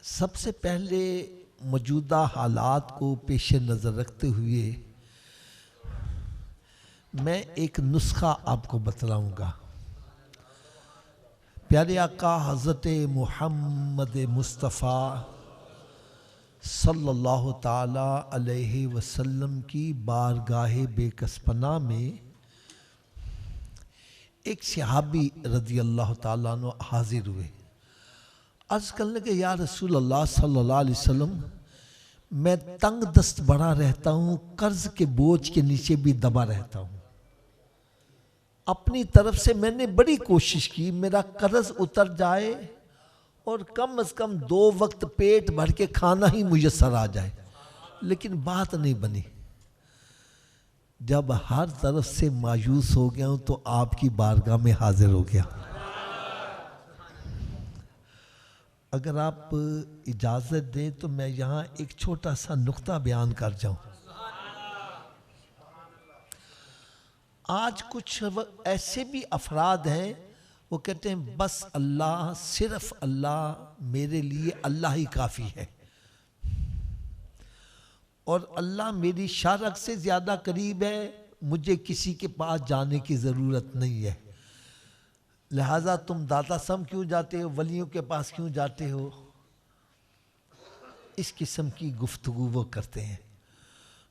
सबसे पहले मौजूदा हालात को पेश नज़र रखते हुए मैं एक नुस्खा आपको बतलाऊँगा। प्यारे आका हज़रत मुहम्मद मुस्तफ़ा सल्लल्लाहु ताला अलैहि वसल्लम की बारगाह बेकसपना में एक सहाबी रज़ी अल्लाह ताला अन्हु हाजिर हुए। अर्ज़ करने के या रसूल अल्लाह सल्लल्लाहु अलैहि वसल्लम, मैं तंग दस्त बड़ा रहता हूँ, कर्ज के बोझ के नीचे भी दबा रहता हूँ। अपनी तरफ से मैंने बड़ी कोशिश की मेरा कर्ज उतर जाए और कम से कम 2 वक्त पेट भर के खाना ही मुयस्सर आ जाए, लेकिन बात नहीं बनी। जब हर तरफ से मायूस हो गया हूँ तो आपकी बारगाह में हाजिर हो गया। अगर आप इजाज़त दें तो मैं यहाँ एक छोटा सा नुक्ता बयान कर जाऊँ। आज कुछ ऐसे भी अफराद हैं वो कहते हैं बस अल्लाह, सिर्फ अल्लाह, मेरे लिए अल्लाह ही काफ़ी है और अल्लाह मेरी शारक से ज़्यादा करीब है, मुझे किसी के पास जाने की ज़रूरत नहीं है, लिहाजा तुम दाता सम क्यों जाते हो, वलियों के पास क्यों जाते हो। इस किस्म की गुफ्तगू वो करते हैं,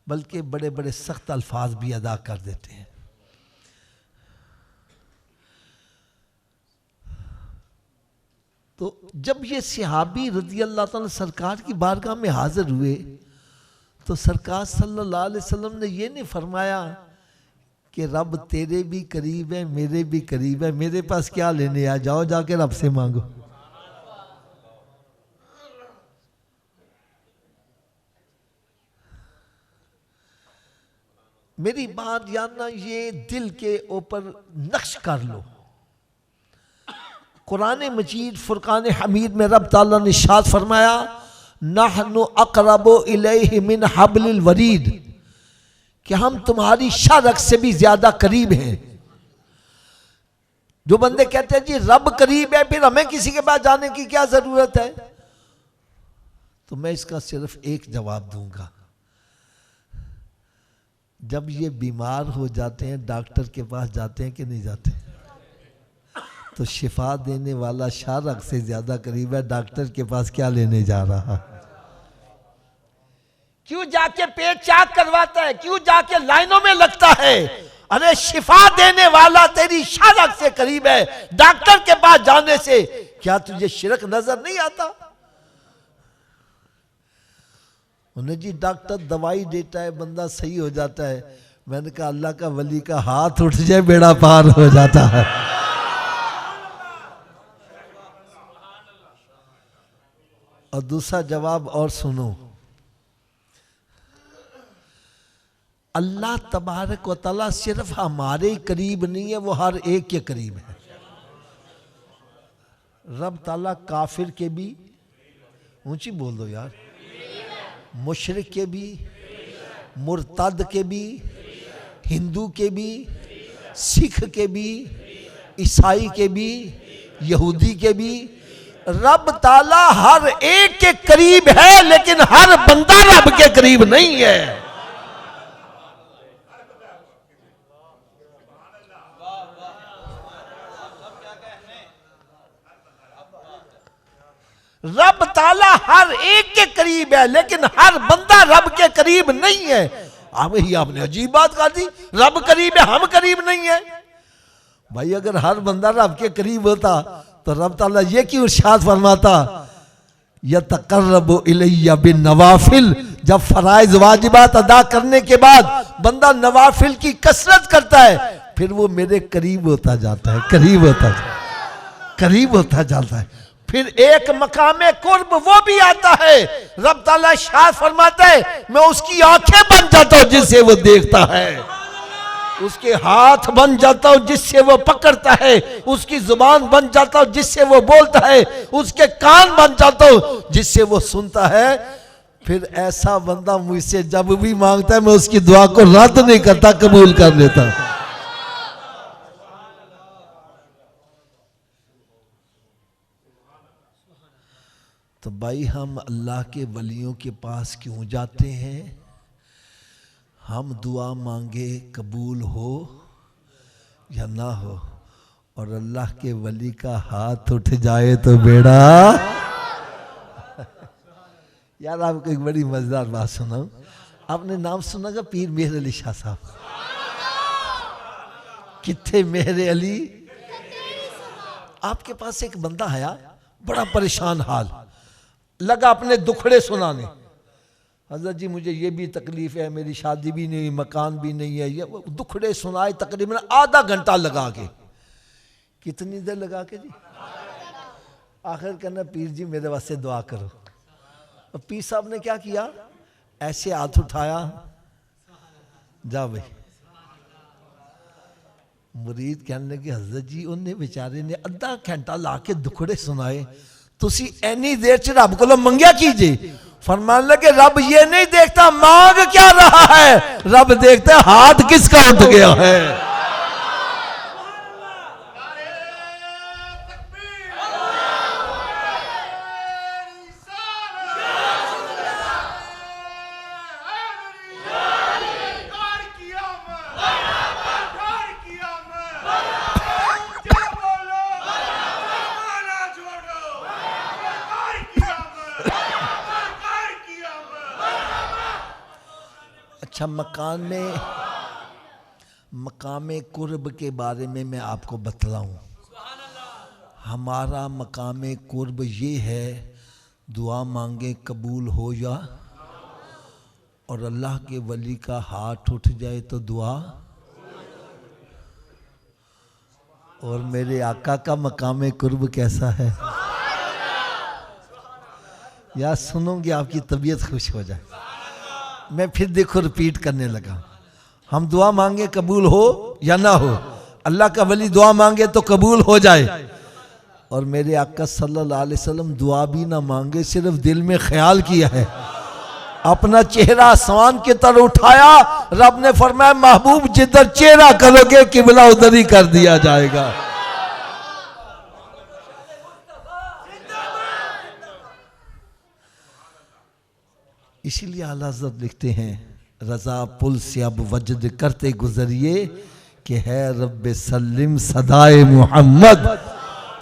बल्कि बड़े बड़े सख्त अल्फाज भी अदा कर देते हैं। तो जब ये सहाबी रज़ी अल्लाह ताला सरकार की बारगाह में हाजिर हुए तो सरकार सल्लल्लाहु अलैहि वसल्लम ने ये नहीं फरमाया कि रब तेरे भी करीब है, मेरे भी करीब है, मेरे पास क्या लेने आ, जाओ जाके रब से मांगो। मेरी बात जानना, ये दिल के ऊपर नक्श कर लो। कुरान मजीद फुरकान हमीद में रब ताला ने इरशाद फरमाया, नहनु अक़रबु इलैहि मिन हब्लिल वरीद, कि हम तुम्हारी शारक से भी ज्यादा करीब हैं। जो बंदे कहते हैं जी रब करीब है, फिर हमें किसी के पास जाने की क्या जरूरत है, तो मैं इसका सिर्फ एक जवाब दूंगा। जब ये बीमार हो जाते हैं डॉक्टर के पास जाते हैं कि नहीं जाते, तो शिफा देने वाला शारक से ज्यादा करीब है, डॉक्टर के पास क्या लेने जा रहा। क्यों जाके पेट चेक करवाता है, क्यों जाके लाइनों में लगता है। अरे शिफा देने वाला तेरी शारक से करीब है, डॉक्टर के पास जाने से क्या तुझे शिरक नजर नहीं आता। उन्हें जी डॉक्टर दवाई देता है, बंदा सही हो जाता है। मैंने कहा अल्लाह का वली का हाथ उठ जाए बेड़ा पार हो जाता है। और दूसरा जवाब और सुनो, अल्लाह तबारक व तआला सिर्फ हमारे ही करीब नहीं है, वो हर एक के करीब है। रब ताला काफिर के भी, ऊंची बोल दो यार, मुशरिक के भी, मुर्तद के भी, हिंदू के भी, सिख के भी, ईसाई के भी, यहूदी के भी, रब ताला हर एक के करीब है, लेकिन हर बंदा रब के करीब नहीं है। रब ताला हर एक के करीब है, लेकिन हर बंदा रब के करीब नहीं है। अब ही आपने अजीब बात कर दी, रब करीब है हम करीब नहीं है। भाई अगर हर बंदा रब के करीब होता तो रब ताला ये क्यों इरशाद फरमाता, यतक़र्रबु इलैया बिन नवाफिल, जब फराइज वाजिबात अदा करने के बाद बंदा नवाफिल की कसरत करता है, फिर वो मेरे करीब होता जाता है, करीब होता जाता है। फिर एक मकामे कुर्ब वो भी आता है, रब ताला इरशाद फरमाता है मैं उसकी आंखें बन जाता हूं जिससे वो देखता है, उसके हाथ बन जाता हूं जिससे वो पकड़ता है, उसकी जुबान बन जाता हूं जिससे वो बोलता है, उसके कान बन जाता हूं जिससे वो सुनता है। फिर ऐसा बंदा मुझसे जब भी मांगता है मैं उसकी दुआ को रद्द नहीं करता, कबूल कर लेता। तो भाई हम अल्लाह के वलियों के पास क्यों जाते हैं? हम दुआ मांगे कबूल हो या ना हो, और अल्लाह के वली का हाथ उठ जाए तो बेड़ा। यार आपको एक बड़ी मजेदार बात सुनाऊं। आपने नाम सुना का पीर मेहर अली शाह साहब? किथे मेहर अली? आपके पास एक बंदा आया, बड़ा परेशान हाल, लगा अपने दुखड़े सुनाने। हजरत जी मुझे ये भी तकलीफ है, मेरी शादी भी नहीं, मकान भी नहीं है, ये दुखड़े सुनाए तकरीबन आधा घंटा लगा के। कितनी देर लगा के जी? आखिर कहना पीर जी मेरे वास्ते दुआ करो। और पीर साहब ने क्या किया, ऐसे हाथ उठाया, जा भाई। मुरीद कहने लगे हजरत जी उन्हें बेचारे ने अद्धा घंटा ला के दुखड़े सुनाए, तुसी एनी देर च रब को मंगया कीजिए। फरमान लगे रब ये नहीं देखता मांग क्या रहा है, रब देखता है हाथ किसका उठ गया है। अच्छा, मकामे कुर्ब के बारे में मैं आपको बतलाऊं। हमारा मकामे कुर्ब ये है, दुआ मांगे कबूल हो या, और अल्लाह के वली का हाथ उठ जाए तो दुआ। और मेरे आका का मकामे कुर्ब कैसा है? यार सुनोगे आपकी तबीयत खुश हो जाए। मैं फिर देखो रिपीट करने लगा। हम दुआ मांगे कबूल हो या ना हो, अल्लाह का वली दुआ मांगे तो कबूल हो जाए। और मेरे आका सल्लल्लाहु अलैहि वसल्लम दुआ भी ना मांगे, सिर्फ दिल में ख्याल किया है, अपना चेहरा आसमान की तरफ उठाया, रब ने फरमाया महबूब जिधर चेहरा करोगे किबला उधर ही कर दिया जाएगा। इसीलिए आला हज़रत लिखते हैं, रजा पुल से अब वजद करते गुजरिए कि है रब्बे सल्लिम सदाए मोहम्मद।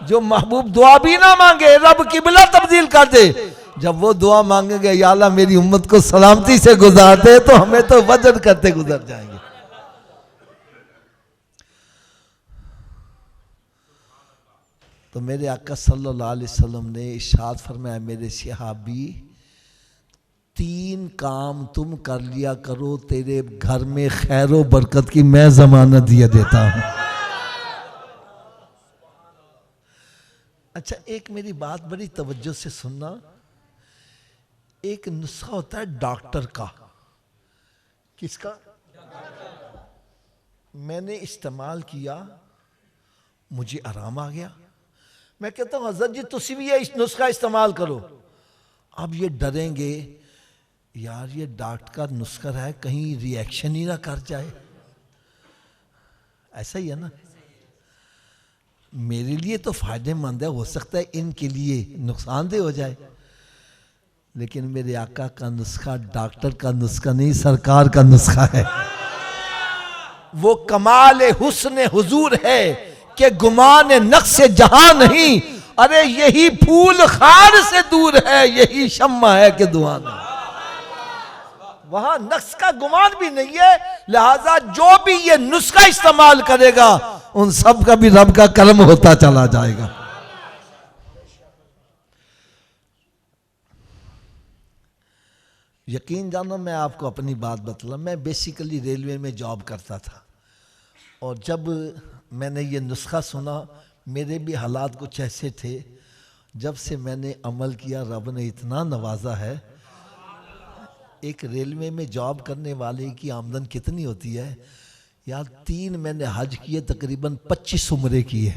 जो महबूब दुआ भी ना मांगे, रब किबला तब्दील कर दे। जब वो दुआ मांगेंगे या अल्लाह मेरी उम्मत को सलामती से गुजार दे, तो हमें तो वजद करते गुजर जाएंगे। तो मेरे आका सल्लल्लाहु अलैहि वसल्लम ने इरशाद फरमाया, मेरे सहाबी 3 काम तुम कर लिया करो, तेरे घर में खैर व बरकत की मैं जमानत दिया देता हूं। अच्छा, एक मेरी बात बड़ी तवज्जो से सुनना। एक नुस्खा होता है डॉक्टर का। किसका? मैंने इस्तेमाल किया, मुझे आराम आ गया। मैं कहता हूं हजरत जी तुसी भी ये नुस्खा इस्तेमाल करो। अब ये डरेंगे, यार ये डॉक्टर का नुस्खा है, कहीं रिएक्शन ही ना कर जाए। ऐसा ही है ना? मेरे लिए तो फायदेमंद है, हो सकता है इनके लिए नुकसानदेह हो जाए। लेकिन मेरे आका का नुस्खा डॉक्टर का नुस्खा नहीं, सरकार का नुस्खा है। वो कमाल हुस्न हुजूर है कि गुमान नक्श जहां नहीं। अरे यही फूल खार से दूर है, यही शम्मा है कि दुआ नहीं। वहां नक्श का गुमान भी नहीं है, लिहाजा जो भी ये नुस्खा इस्तेमाल करेगा उन सब का भी रब का करम होता चला जाएगा। यकीन जानो, मैं आपको अपनी बात बतला। मैं बेसिकली रेलवे में जॉब करता था, और जब मैंने ये नुस्खा सुना, मेरे भी हालात कुछ ऐसे थे। जब से मैंने अमल किया, रब ने इतना नवाजा है। एक रेलवे में जॉब करने वाले की आमदन कितनी होती है यार? 3 मैंने हज किए, तकरीबन 25 उम्रे किए।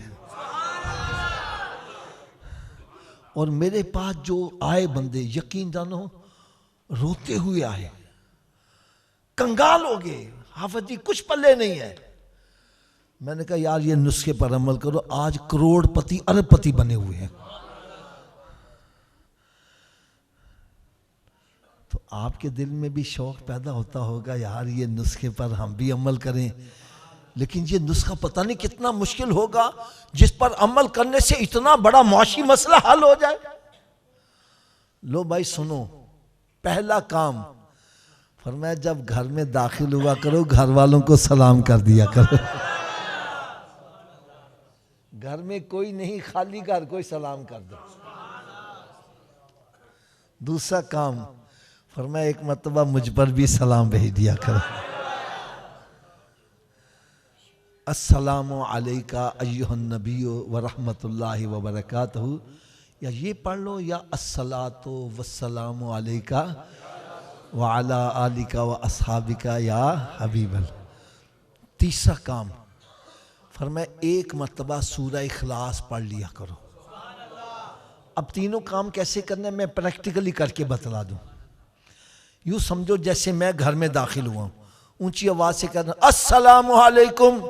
और मेरे पास जो आए बंदे, यकीन जानो रोते हुए आए, कंगाल हो गए, हाफिज जी कुछ पल्ले नहीं है। मैंने कहा यार ये नुस्खे पर अमल करो, आज करोड़पति अरबपति बने हुए हैं। तो आपके दिल में भी शौक़ पैदा होता होगा, यार ये नुस्खे पर हम भी अमल करें। लेकिन ये नुस्खा पता नहीं कितना मुश्किल होगा जिस पर अमल करने से इतना बड़ा मुआशी मसला हल हो जाए। लो भाई सुनो, पहला काम फरमाया जब घर में दाखिल हुआ करो घर वालों को सलाम कर दिया करो। घर में कोई नहीं, खाली घर, कोई सलाम कर दो। दूसरा काम फरमाया एक मर्तबा मुझ पर भी सलाम भेज दिया करो। अस्सलामु अलैका अय्युहन नबिय्यु व रहमतुल्लाहि व बरकातहू, या ये पढ़ लो या अस्सलातु वस्सलामु अलैका व अला आलिका व अस्हाबिका या हबीबल। तीसरा काम फरमाया एक मर्तबा सूरह इखलास पढ़ लिया करो। अब तीनों काम कैसे करने मैं प्रैक्टिकली करके बतला दूं। यूँ समझो जैसे मैं घर में दाखिल हुआ, ऊंची आवाज़ से कहना अस्सलामु अलैकुम,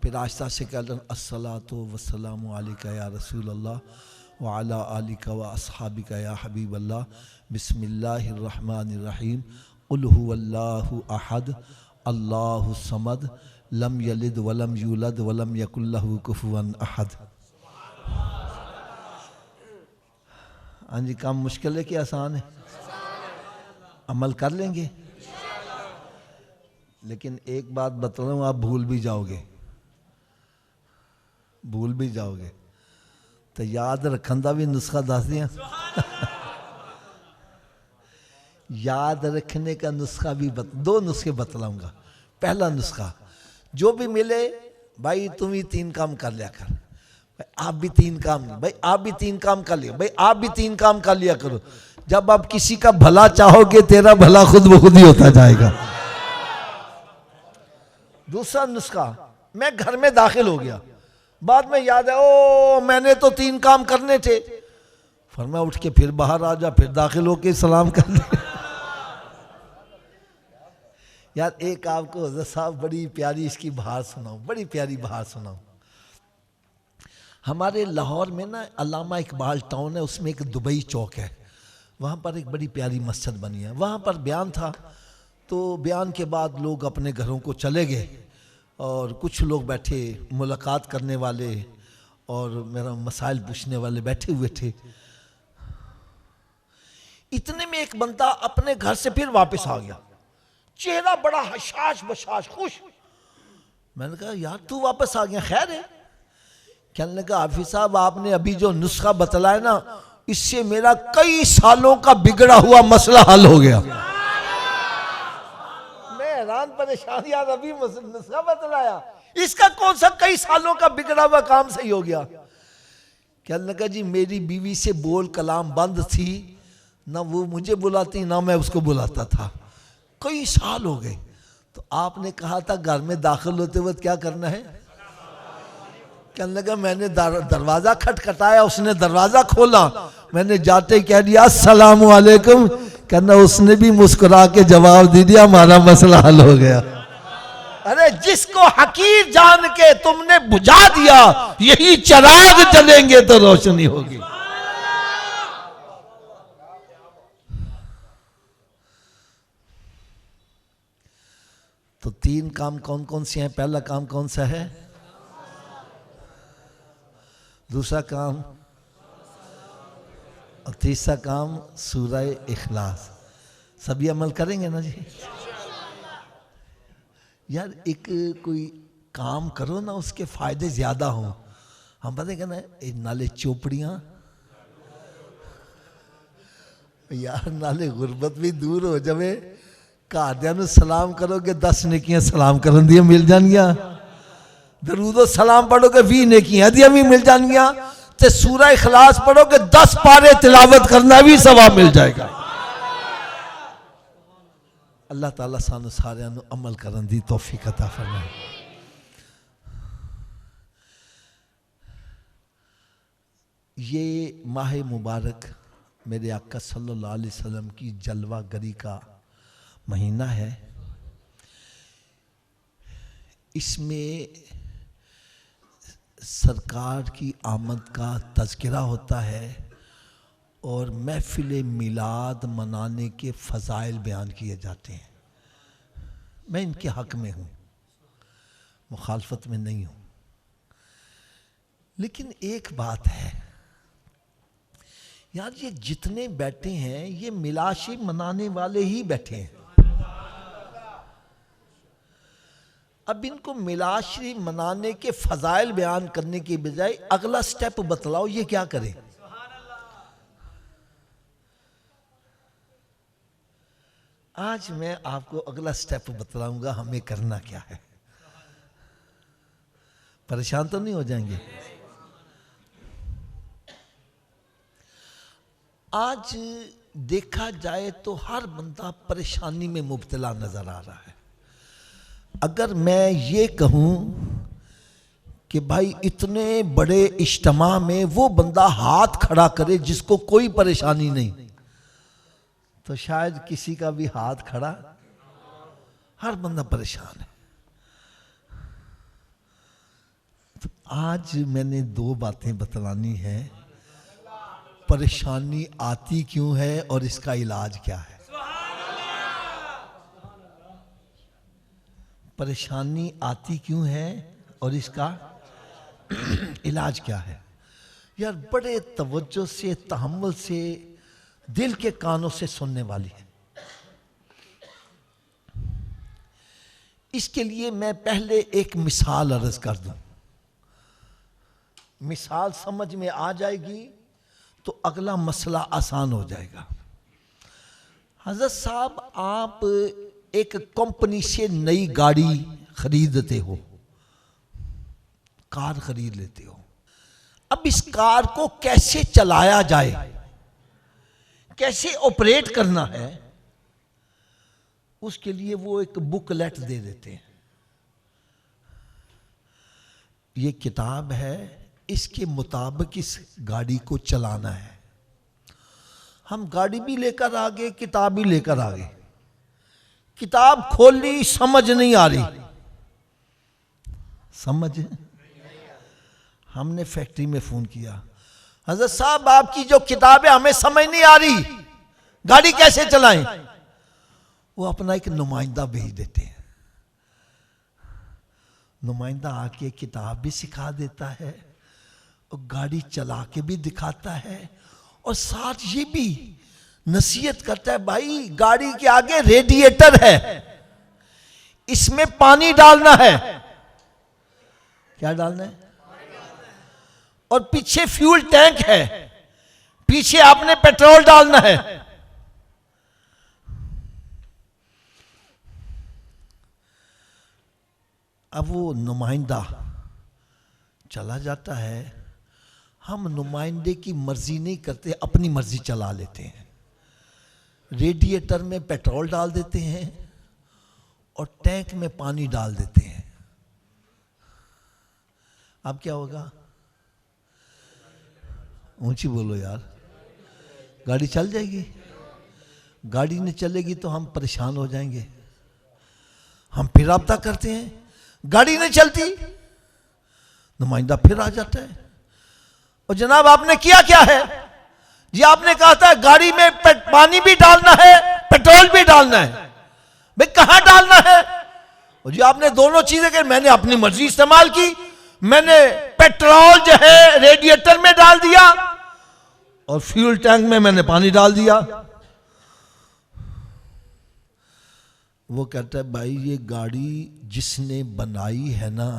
फिर आहिस्ता से कहना अस्सलातु वस्सलामु अलैका या रसूल अल्लाह व अला आलिका व अस्हाबिका या हबीब अल्लाह, बिस्मिल्लाहिर रहमानिर रहीम, कुल हुवल्लाहु अहद अल्लाहु समद लम यलिद वलम यूलद वलम यकुल लहू कुफुवन अहद। हाँ जी, काम मुश्किल है कि आसान है? अमल कर लेंगे। लेकिन एक बात बता रहा हूँ, आप भूल भी जाओगे, भूल भी जाओगे तो याद रखने का भी नुस्खा दस दिया। याद रखने का नुस्खा भी दो नुस्खे बतलाऊंगा। पहला नुस्खा, जो भी मिले भाई तुम ही 3 काम कर लिया कर, भाई आप भी 3 काम, भाई आप भी 3 काम कर लिया, भाई आप भी 3 काम कर लिया करो। जब आप किसी का भला चाहोगे तेरा भला खुद ब खुद ही होता जाएगा। दूसरा नुस्खा, मैं घर में दाखिल हो गया, बाद में याद है ओ मैंने तो 3 काम करने थे, फरमाया उठ के फिर बाहर आ जा, फिर दाखिल होके सलाम कर ले। यार एक आपको हज़रत साहब बड़ी प्यारी इसकी बहार सुनाऊं, बड़ी प्यारी बहार सुनाऊं। हमारे लाहौर में ना अल्लामा इकबाल टाउन है, उसमें एक दुबई चौक है, वहाँ पर एक बड़ी प्यारी मस्जिद बनी है। वहाँ पर बयान था, तो बयान के बाद लोग अपने घरों को चले गए और कुछ लोग बैठे मुलाकात करने वाले और मेरा मसाइल पूछने वाले बैठे हुए थे। इतने में एक बंदा अपने घर से फिर वापस आ गया, चेहरा बड़ा हशाश बशाश खुश। मैंने कहा यार तू वापस आ गया, खैर है? कहने लगा हाफिज साहब आपने अभी जो नुस्खा बतलाया ना, इससे मेरा कई सालों का बिगड़ा हुआ मसला हल हो गया। मैं हैरान परेशान, यार अभी नुस्खा बतलाया, इसका कौन सा कई सालों का बिगड़ा हुआ काम सही हो गया? कहने लगा जी मेरी बीवी से बोल कलाम बंद थी, ना वो मुझे बुलाती ना मैं उसको बुलाता था, कई साल हो गए। तो आपने कहा था घर में दाखिल होते वक्त क्या करना है? कहने लगा मैंने दरवाजा खटखटाया, उसने दरवाजा खोला, मैंने जाते कह दिया अस्सलामु अलैकुम, कहना उसने भी मुस्कुरा के जवाब दे दिया, हमारा मसला हल हो गया। अरे जिसको हकीर जान के तुमने बुझा दिया, यही चिराग जलेंगे तो रोशनी होगी। तो 3 काम कौन कौन से हैं? पहला काम कौन सा है? दूसरा काम और तीसरा काम सूरह इखलास। सभी अमल करेंगे ना जी? यार एक कोई काम करो ना उसके फायदे ज्यादा हों। हम पता क्या ना, नाले चोपड़ियाँ, यार नाले गुर्बत भी दूर हो जावे, घरदियां सलाम करोगे 10 नेकियां सलाम करन दियां मिल जाएंगियां, दरूदो सलाम पढ़ोगे 20 नेकियां दियां भी मिल जाएंगियां, ते सूरह इखलास पढ़ोगे 10 पारे तिलावत करना भी सवाब मिल जाएगा। अल्लाह ताला सानू सारियां नू अमल करन दी तौफीक अता फरमाए। ये माह मुबारक मेरे आका सल्लल्लाहु अलैहि वसल्लम की जलवागरी का महीना है। इसमें सरकार की आमद का तज़किरा होता है और महफिल मिलाद मनाने के फ़ज़ाइल बयान किए जाते हैं। मैं इनके हक़ में हूँ, मुखालफत में नहीं हूँ। लेकिन एक बात है यार, ये जितने बैठे हैं ये मिलाशी मनाने वाले ही बैठे हैं। अब इनको मिलाशी मनाने के फ़ज़ाइल बयान करने के बजाय अगला स्टेप बतलाओ, ये क्या करें। आज मैं आपको अगला स्टेप बतलाऊंगा हमें करना क्या है। परेशान तो नहीं हो जाएंगे। आज देखा जाए तो हर बंदा परेशानी में मुब्तला नजर आ रहा है। अगर मैं ये कहूं कि भाई इतने बड़े इज्तिमा में वो बंदा हाथ खड़ा करे जिसको कोई परेशानी नहीं, तो शायद किसी का भी हाथ खड़ा, हर बंदा परेशान है। तो आज मैंने दो बातें बतलानी है, परेशानी आती क्यों है और इसका इलाज क्या है। परेशानी आती क्यों है और इसका इलाज क्या है। यार बड़े तवज्जो से, तहम्मुल से, दिल के कानों से सुनने वाली है। इसके लिए मैं पहले एक मिसाल अर्ज कर दूं, मिसाल समझ में आ जाएगी तो अगला मसला आसान हो जाएगा। हजरत साहब, आप एक कंपनी से नई गाड़ी खरीदते हो, कार खरीद लेते हो। अब इस कार को कैसे चलाया जाए, कैसे ऑपरेट करना है, उसके लिए वो एक बुकलेट दे देते हैं। ये किताब है, इसके मुताबिक इस गाड़ी को चलाना है। हम गाड़ी भी लेकर आ गए, किताब भी लेकर आ गए। किताब खोली, समझ नहीं आ रही। समझ, हमने फैक्ट्री में फोन किया, हज़रत साहब आपकी जो किताब है हमें समझ नहीं आ रही, गाड़ी कैसे चलाएं। वो अपना एक नुमाइंदा भेज देते हैं। नुमाइंदा आके किताब भी सिखा देता है और गाड़ी चला के भी दिखाता है, और साथ ये भी नसीहत करता है, भाई गाड़ी के आगे रेडिएटर है, इसमें पानी डालना है। क्या डालना है? और पीछे फ्यूल टैंक है, पीछे आपने पेट्रोल डालना है। अब वो नुमाइंदा चला जाता है। हम नुमाइंदे की मर्जी नहीं करते, अपनी मर्जी चला लेते हैं। रेडिएटर में पेट्रोल डाल देते हैं और टैंक में पानी डाल देते हैं। अब क्या होगा? ऊंची बोलो यार। गाड़ी चल जाएगी? गाड़ी नहीं चलेगी तो हम परेशान हो जाएंगे। हम फिर राब्ता करते हैं, गाड़ी नहीं चलती, नुमाइंदा फिर आ जाता है, और जनाब आपने किया क्या है जी? आपने कहा था गाड़ी में पानी भी डालना है, पेट्रोल भी डालना है। भाई कहां डालना है? और जी आपने दोनों चीजें की। मैंने अपनी मर्जी इस्तेमाल की, मैंने पेट्रोल जो है रेडिएटर में डाल दिया और फ्यूल टैंक में मैंने पानी डाल दिया। वो कहता है भाई ये गाड़ी जिसने बनाई है ना,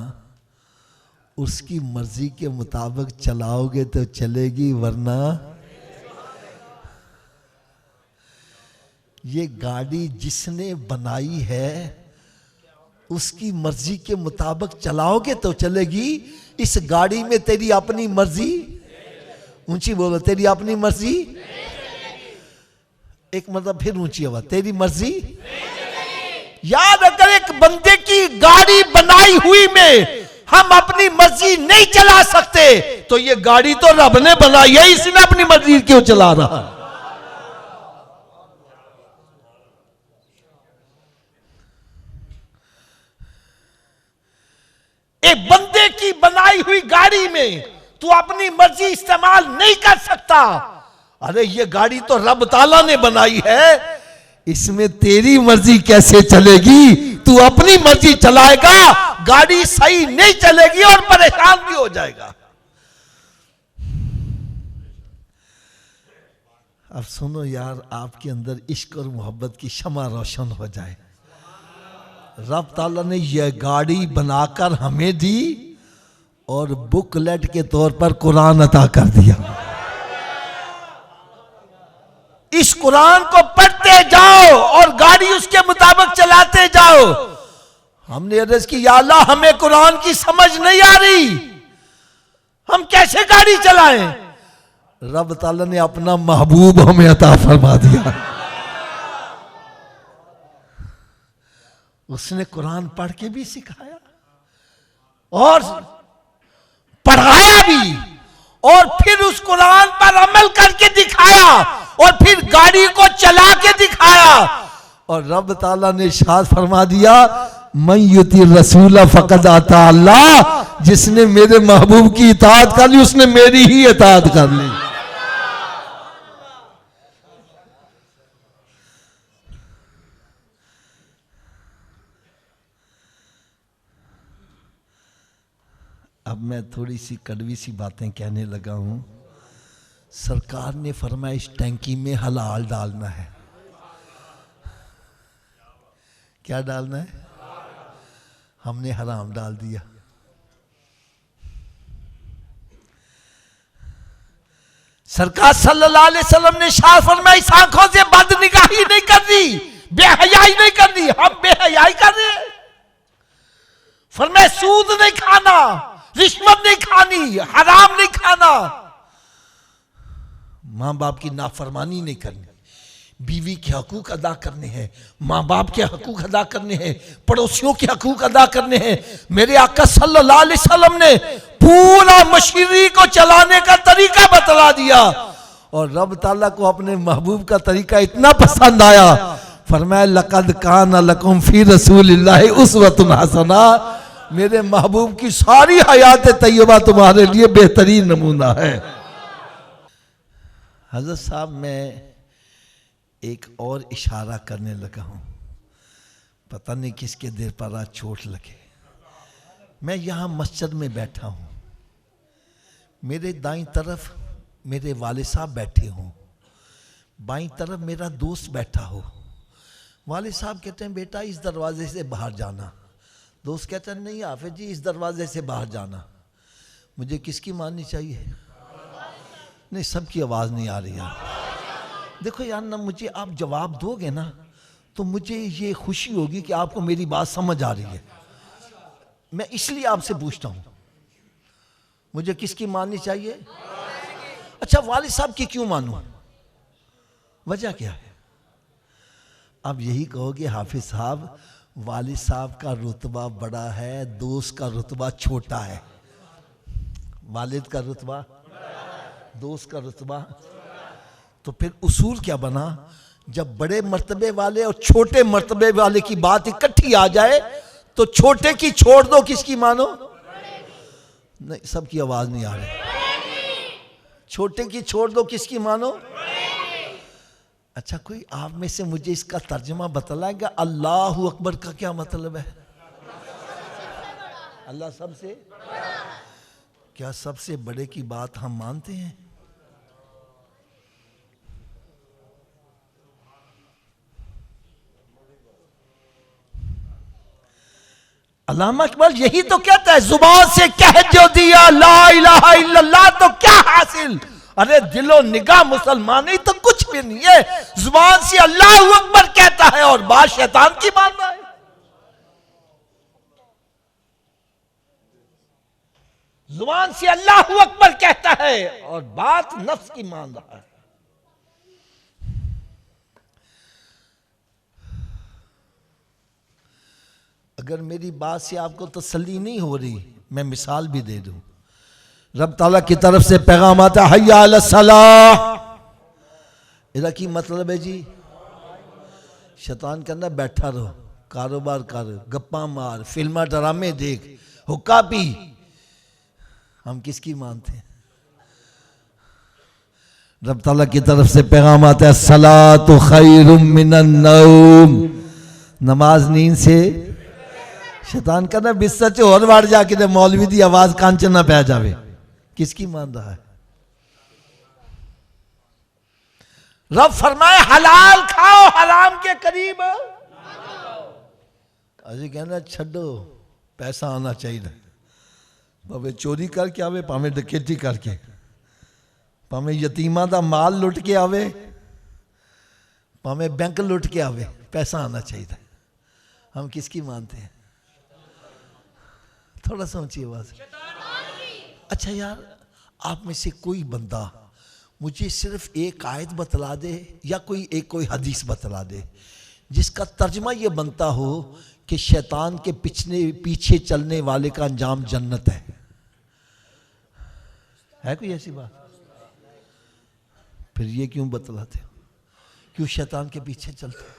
उसकी मर्जी के मुताबिक चलाओगे तो चलेगी, वरना ये गाड़ी जिसने बनाई है उसकी मर्जी के मुताबिक चलाओगे तो चलेगी। इस गाड़ी में तेरी अपनी मर्जी, ऊंची बोलो, तेरी अपनी मर्जी। एक मतलब फिर ऊंची आवाज, तेरी मर्जी। याद, अगर एक बंदे की गाड़ी बनाई हुई में हम अपनी मर्जी नहीं चला सकते तो ये गाड़ी तो रब ने बनाई है, इसने अपनी मर्जी क्यों चला रहा है? एक बंदे की बनाई हुई गाड़ी में तू अपनी मर्जी इस्तेमाल नहीं कर सकता, अरे ये गाड़ी तो रब ताला ने बनाई है, इसमें तेरी मर्जी कैसे चलेगी? तू अपनी मर्जी चलाएगा, गाड़ी सही नहीं चलेगी और परेशान भी हो जाएगा। अब सुनो यार, आपके अंदर इश्क और मोहब्बत की शमा रोशन हो जाए। रब ताला ने यह गाड़ी बनाकर हमें दी और बुकलेट के तौर पर कुरान अता कर दिया। इस कुरान को पढ़ते जाओ और गाड़ी उसके मुताबिक चलाते जाओ। हमने अर्ज की, या अल्लाह हमें कुरान की समझ नहीं आ रही, हम कैसे गाड़ी चलाएं? रब ताला ने अपना महबूब हमें अता फरमा दिया। उसने कुरान पढ़ के भी सिखाया और पढ़ाया भी, और फिर उस कुरान पर अमल करके दिखाया, और फिर गाड़ी को चला के दिखाया। और रब ताला ने इरशाद फरमा दिया, मैं युति रसूला फकद आता अल्लाह, जिसने मेरे महबूब की इताअत कर ली उसने मेरी ही इताअत कर ली। अब मैं थोड़ी सी कड़वी सी बातें कहने लगा हूं। सरकार ने फरमाया इस टैंकी में हलाल डालना है। क्या डालना है? हमने हराम डाल दिया। सरकार सल्लल्लाहु अलैहि वसल्लम ने शाह फरमाया इस आंखों से बदनिगाही नहीं करनी, बेहयाई नहीं करनी। हम बेहयाई कर रहे हैं। फरमाया सूद नहीं खाना, रिश्वत नहीं खानी, हराम नहीं खाना, मां बाप की नाफरमानी नहीं करनी, बीवी के हकूक अदा करने हैं, माँ बाप के हकूक अदा करने हैं, पड़ोसियों के हकूक अदा करने हैं। मेरे आका सल्लल्लाहु अलैहि वसल्लम ने पूरा मशीनरी को चलाने का तरीका बतला दिया, और रब ताला को अपने महबूब का तरीका इतना पसंद आया, फरमाया लक़द कान लकुम फी रसूलिल्लाहि उस्वतुन हसना। मेरे महबूब की सारी हयात तैयबा तुम्हारे लिए बेहतरीन नमूना है। हजरत साहब, मैं एक और इशारा करने लगा हूं, पता नहीं किसके दिल पर आज चोट लगे। मैं यहां मस्जिद में बैठा हूं, मेरे दाईं तरफ मेरे वाले साहब बैठे हों, बाईं तरफ मेरा दोस्त बैठा हो। वाले साहब कहते हैं बेटा इस दरवाजे से बाहर जाना, दोस्त कहते हैं नहीं हाफिज जी इस दरवाजे से बाहर जाना। मुझे किसकी माननी चाहिए? नहीं, सबकी आवाज़ नहीं आ रही यार। देखो यार ना, मुझे आप जवाब दोगे ना तो मुझे ये खुशी होगी कि आपको मेरी बात समझ आ रही है। मैं इसलिए आपसे पूछता हूँ, मुझे किसकी माननी चाहिए? अच्छा, वालिद साहब की क्यों मानूं? वजह क्या है? अब यही कहोगे हाफिज साहब वालिद साहब का रुतबा बड़ा है, दोस्त का रुतबा छोटा है। वालिद का रुतबा, दोस्त का रुतबा, तो फिर उसूल क्या बना? जब बड़े मर्तबे वाले और छोटे मर्तबे वाले की बात इकट्ठी आ जाए तो छोटे की छोड़ दो, किसकी मानो? नहीं, सबकी आवाज नहीं आ रही। छोटे की छोड़ दो, किसकी मानो? अच्छा, कोई आप में से मुझे इसका तर्जुमा बतलाएगा अल्लाहु अकबर का क्या मतलब है? अल्लाह सबसे, क्या सबसे बड़े की बात हम मानते हैं? अल्लामा इकबाल यही तो कहता है, जुबान से कह जो दिया ला इलाहा इल्लल्लाह तो क्या हासिल। अरे दिलो निगाह मुसलमान ही तो कुछ भी नहीं है। जुबान से अल्लाह अकबर कहता है और बात शैतान की मान रहा है। जुबान से अल्लाह अकबर कहता है और बात नफ्स की मान रहा है। अगर मेरी बात से आपको तसल्ली नहीं हो रही, मैं मिसाल भी दे दूं। रब ताला की तरफ से पैगाम आता है हय्या अला सलाह। इसका की मतलब है जी? शैतान कहना बैठा रहो, कारोबार कर, गप्पा मार, फिल्मा ड्रामे देख, हुक्का पी। हम किसकी मानते हैं? रब ताला की तरफ से पैगाम आता है, सलातु खैरुम मिनन नौम, नमाज नींद से। शैतान का ना बिस्तर च और बार जाके मौलवी दी आवाज कान च ना पै जावे। किसकी मान रहा है? रब फरमाए हलाल खाओ, हराम के करीब। अजी कहना छो, पैसा आना चाहिए, भावे चोरी करके आवे, भावे डकैती करके, भावे यतीमा का माल लुट के आवे, भावे बैंक लुट के आवे, पैसा आना चाहिए। हम किसकी मानते हैं? थोड़ा सोचिए बात। अच्छा यार, आप में से कोई बंदा मुझे सिर्फ एक आयत बतला दे या कोई हदीस बतला दे जिसका तर्जमा ये बनता हो कि शैतान के पीछे चलने वाले का अंजाम जन्नत है कोई ऐसी बात? फिर ये क्यों बतलाते हो? क्यों शैतान के पीछे चलते हो?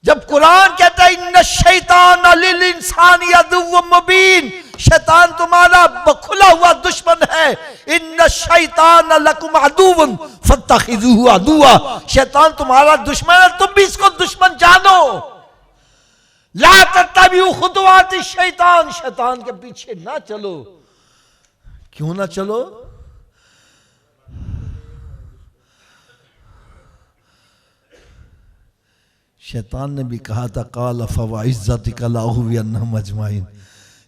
जब कुरान कहता है इन्ना शैतान लिल इंसानी अदुव्वुम मुबीन, शैतान तुम्हारा खुला हुआ दुश्मन है। इन्ना शैतान लकुम अदुव्वुन फत्तखिजुहु अदुव्वा, शैतान तुम्हारा दुश्मन है, तुम भी इसको दुश्मन जानो। ला तत्तबिउ खुतुवाति शैतान, शैतान के पीछे ना चलो। क्यों ना चलो? शैतान ने भी कहा था काल फवा इज्जतिका लाहुव्यन्नहुम अजमाइन,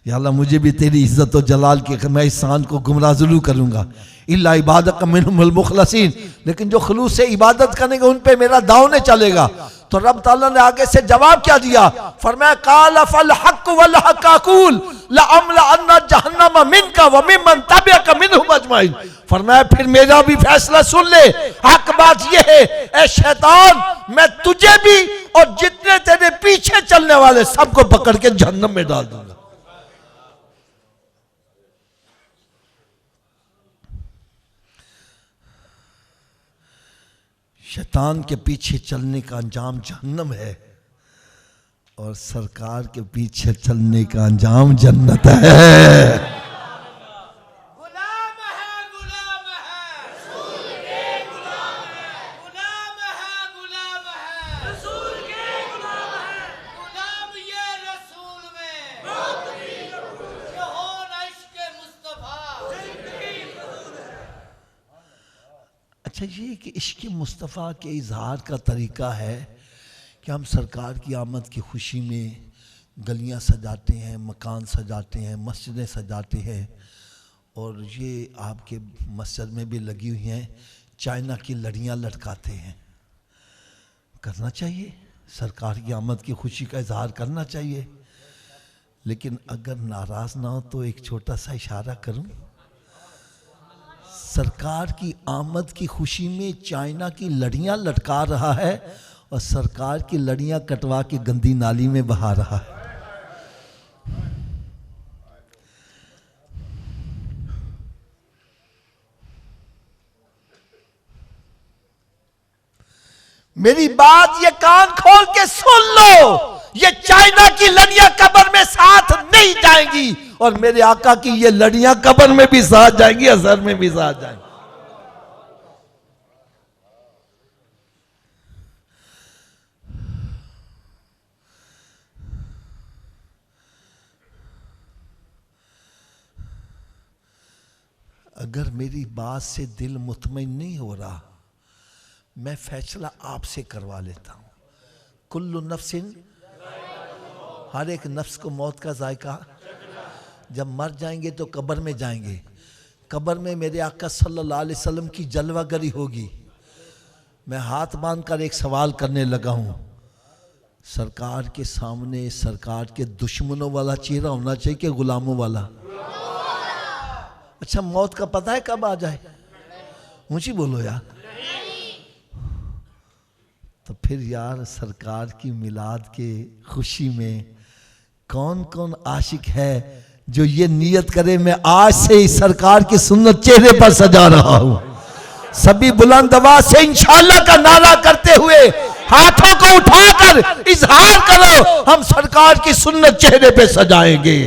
या अल्लाह मुझे भी तेरी इज्जत और जलाल के मैं इस शान को गुमराह जरूर करूंगा, इल्ला इबादक मिनहुमुल मुखलसीन, लेकिन जो खुलूस से इबादत करेंगे उन पे मेरा दाव नहीं चलेगा। तो रब ताला ने आगे से जवाब क्या दिया? फरमाया काल फल हक वल हकाकुल ला अमला अन्ना जहन्नम मिनका व मिमन तबिअका मिनहुम अजमाइन, फरमाया फिर मेरा भी फैसला सुन ले। हक बात यह है ए शैतान, मैं तुझे भी और जितने तेरे पीछे चलने वाले सबको पकड़ के जहन्नम में डाल दूंगा। शैतान के पीछे चलने का अंजाम जहन्नम है और सरकार के पीछे चलने का अंजाम जन्नत है। अच्छा, ये कि इश्क़ मुस्तफ़ा के इजहार का तरीका है कि हम सरकार की आमद की खुशी में गलियां सजाते हैं, मकान सजाते हैं, मस्जिदें सजाते हैं, और ये आपके मस्जिद में भी लगी हुई हैं, चाइना की लड़ियां लटकाते हैं। करना चाहिए, सरकार की आमद की खुशी का इजहार करना चाहिए, लेकिन अगर नाराज़ ना हो तो एक छोटा सा इशारा करूं। सरकार की आमद की खुशी में चाइना की लड़ियां लटका रहा है और सरकार की लड़ियां कटवा के गंदी नाली में बहा रहा है। मेरी बात ये कान खोल के सुन लो, ये चाइना की लड़ियां कब्र में साथ नहीं जाएंगी और मेरे आका की ये लड़ियां कब्र में भी साथ जाएंगी, असर में भी साथ जाएंगी। अगर मेरी बात से दिल मुतमईन नहीं हो रहा, मैं फैसला आपसे करवा लेता हूं। कुल्लु नफ्सिन, हर एक नफ्स को मौत का जायका, जब मर जाएंगे तो कब्र में जाएंगे। कब्र में मेरे आका सल्लल्लाहु अलैहि वसल्लम की जलवागरी होगी। मैं हाथ बांध कर एक सवाल करने लगा हूं, सरकार के सामने सरकार के दुश्मनों वाला चेहरा होना चाहिए कि गुलामों वाला? अच्छा, मौत का पता है कब आ जाए? मुझे बोलो यार। तो फिर यार सरकार की मिलाद के खुशी में कौन कौन आशिक है जो ये नियत करे मैं आज से ही सरकार की सुन्नत चेहरे पर सजा रहा हूं। सभी बुलंद आवाज से इंशाअल्लाह का नारा करते हुए हाथों को उठाकर इजहार करो, हम सरकार की सुन्नत चेहरे पे सजाएंगे।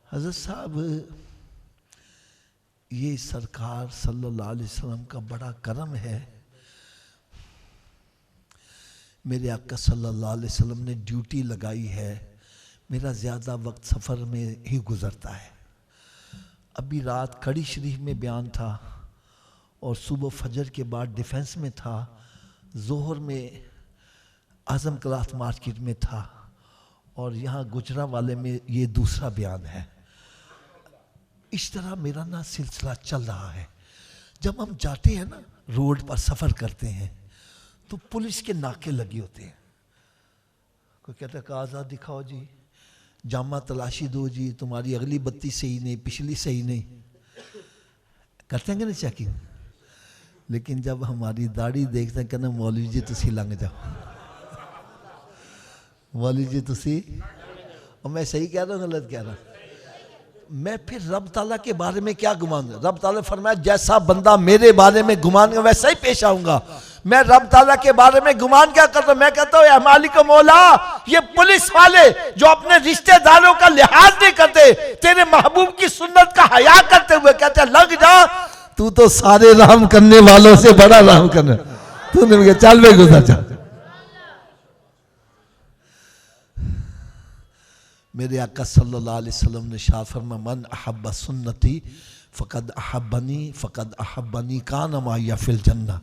हज़रत साहब, ये सरकार सल्लल्लाहु अलैहि वसल्लम का बड़ा करम है। मेरे आका सल्लल्लाहु अलैहि वसल्लम ने ड्यूटी लगाई है, मेरा ज़्यादा वक्त सफ़र में ही गुज़रता है। अभी रात कड़ी शरीफ में बयान था और सुबह फजर के बाद डिफेंस में था, जोहर में आज़म क्लॉथ मार्केट में था और यहाँ गुजरावाले में ये दूसरा बयान है। इस तरह मेरा ना सिलसिला चल रहा है। जब हम जाते हैं ना, रोड पर सफ़र करते हैं, तो पुलिस के नाके लगे होते हैं। कोई कहता है कागज़ा दिखाओ जी, जामा तलाशी दो जी, तुम्हारी अगली बत्ती सही नहीं, पिछली सही नहीं, करते हैं कि नहीं चेकिंग। लेकिन जब हमारी दाढ़ी देखते हैं, कहना मौलवी जी तुसी लंघ जाओ, मौलवी जी तुसी। और मैं सही कह रहा हूँ गलत कह रहा हूँ? मैं फिर रब ताला के बारे में क्या गुमान? रब ताला फरमाया जैसा बंदा मेरे बारे में गुमान का वैसा ही पेश आऊंगा। मैं रब ताला के बारे में गुमान क्या करता हूं? मैं कहता हूं मालिक मौला, ये पुलिस वाले जो अपने रिश्तेदारों का लिहाज नहीं करते, तेरे महबूब की सुन्नत का हया करते हुए कहते लग जा, तू तो सारे राम करने वालों से बड़ा राम करने, तूने चल भाई गुजर जा। मेरे आका सल्लल्लाहु अलैहि वसल्लम ने शाह फरमा मन अहब्बा सुन्नती फ़क़द अहब्बनी कान माया फिल जन्ना।